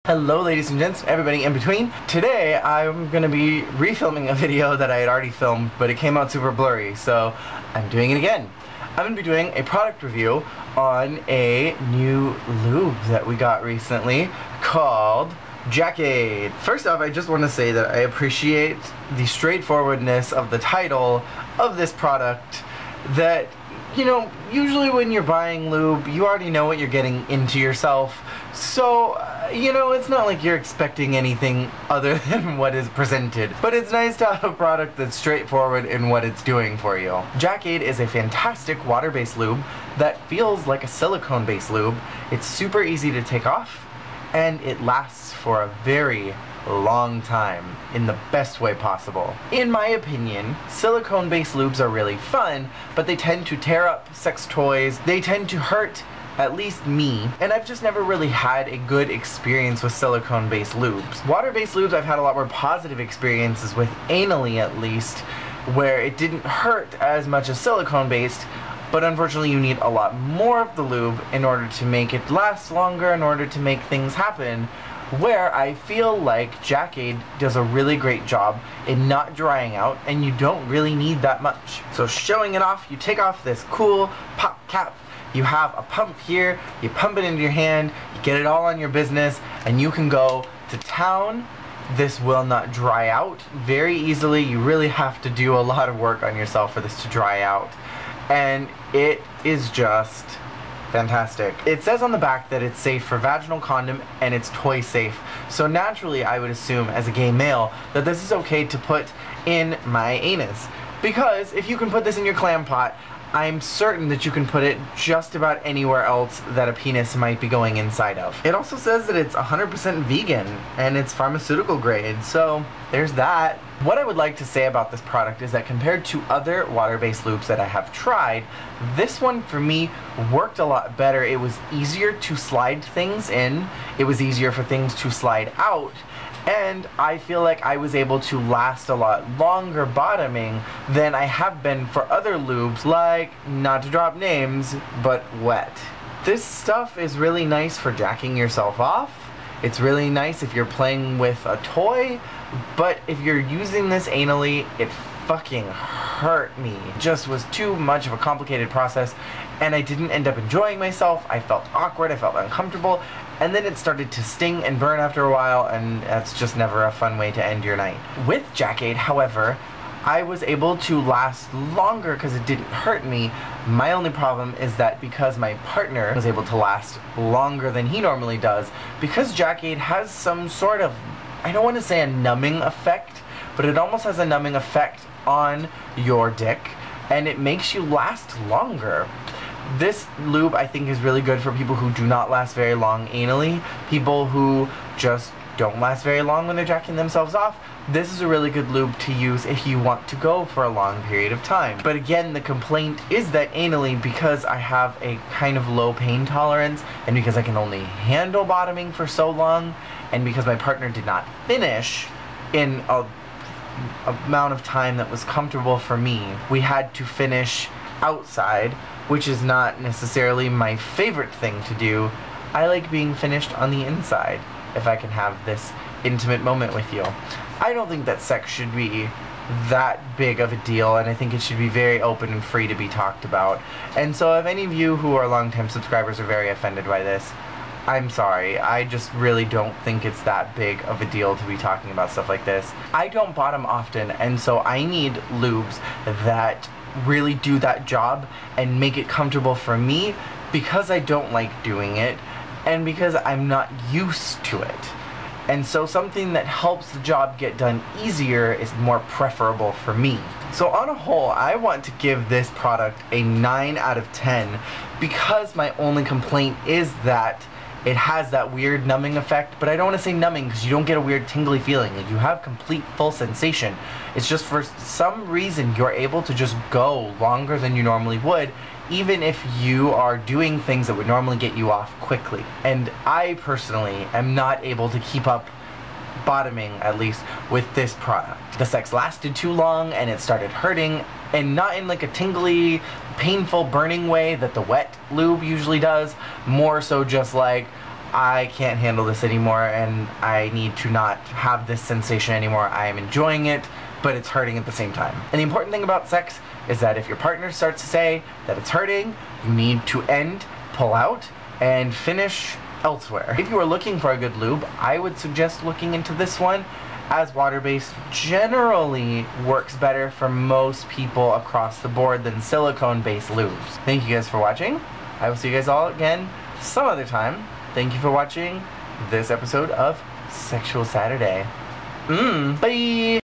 Hello ladies and gents, everybody in between. Today I'm going to be refilming a video that I had already filmed, but it came out super blurry, so I'm doing it again. I'm going to be doing a product review on a new lube that we got recently called Jack-Aide. First off, I just want to say that I appreciate the straightforwardness of the title of this product. That, you know, usually when you're buying lube, you already know what you're getting into yourself. So, you know, it's not like you're expecting anything other than what is presented. But it's nice to have a product that's straightforward in what it's doing for you. Jack-Aide is a fantastic water-based lube that feels like a silicone-based lube. It's super easy to take off, and it lasts for a very long time in the best way possible. In my opinion, silicone-based lubes are really fun, but they tend to tear up sex toys. They tend to hurt, at least me, and I've just never really had a good experience with silicone-based lubes. Water-based lubes I've had a lot more positive experiences with, anally at least, where it didn't hurt as much as silicone-based, but unfortunately you need a lot more of the lube in order to make it last longer, in order to make things happen, where I feel like Jack-Aide does a really great job in not drying out, and you don't really need that much. So showing it off, you take off this cool pop cap, you have a pump here, you pump it into your hand, you get it all on your business, and you can go to town. This will not dry out very easily. You really have to do a lot of work on yourself for this to dry out. And it is just fantastic. It says on the back that it's safe for vaginal condom and it's toy safe. So naturally I would assume as a gay male that this is okay to put in my anus. Because if you can put this in your clam pot, I'm certain that you can put it just about anywhere else that a penis might be going inside of. It also says that it's 100% vegan and it's pharmaceutical grade, so there's that. What I would like to say about this product is that compared to other water-based lubes that I have tried, this one for me worked a lot better. It was easier to slide things in, it was easier for things to slide out, and I feel like I was able to last a lot longer bottoming than I have been for other lubes, like, not to drop names, but Wet. This stuff is really nice for jacking yourself off. It's really nice if you're playing with a toy, but if you're using this anally, it fucking hurt me. It just was too much of a complicated process, and I didn't end up enjoying myself. I felt awkward, I felt uncomfortable, and then it started to sting and burn after a while, and that's just never a fun way to end your night. With Jack-Aide, however, I was able to last longer because it didn't hurt me. My only problem is that because my partner was able to last longer than he normally does, because Jack-Aide has some sort of, I don't want to say a numbing effect, but it almost has a numbing effect on your dick, and it makes you last longer. This lube I think is really good for people who do not last very long anally, people who just don't last very long when they're jacking themselves off. This is a really good lube to use if you want to go for a long period of time. But again, the complaint is that anally, because I have a kind of low pain tolerance, and because I can only handle bottoming for so long, and because my partner did not finish in a amount of time that was comfortable for me, we had to finish outside, which is not necessarily my favorite thing to do. I like being finished on the inside if I can have this intimate moment with you. I don't think that sex should be that big of a deal, and I think it should be very open and free to be talked about. And so if any of you who are long-time subscribers are very offended by this, I'm sorry. I just really don't think it's that big of a deal to be talking about stuff like this. I don't bottom often, and so I need lubes that really do that job and make it comfortable for me, because I don't like doing it and because I'm not used to it. And so something that helps the job get done easier is more preferable for me. So on a whole, I want to give this product a 9 out of 10 because my only complaint is that it has that weird numbing effect, but I don't want to say numbing because you don't get a weird tingly feeling. Like, you have complete full sensation. It's just for some reason you're able to just go longer than you normally would, even if you are doing things that would normally get you off quickly. And I personally am not able to keep up bottoming, at least, with this product. The sex lasted too long and it started hurting, and not in like a tingly, painful, burning way that the Wet lube usually does, more so just like, I can't handle this anymore and I need to not have this sensation anymore. I am enjoying it, but it's hurting at the same time. And the important thing about sex is that if your partner starts to say that it's hurting, you need to end, pull out, and finish elsewhere. If you are looking for a good lube, I would suggest looking into this one, as water-based generally works better for most people across the board than silicone-based lubes. Thank you guys for watching. I will see you guys all again some other time. Thank you for watching this episode of Sexual Saturday. Bye!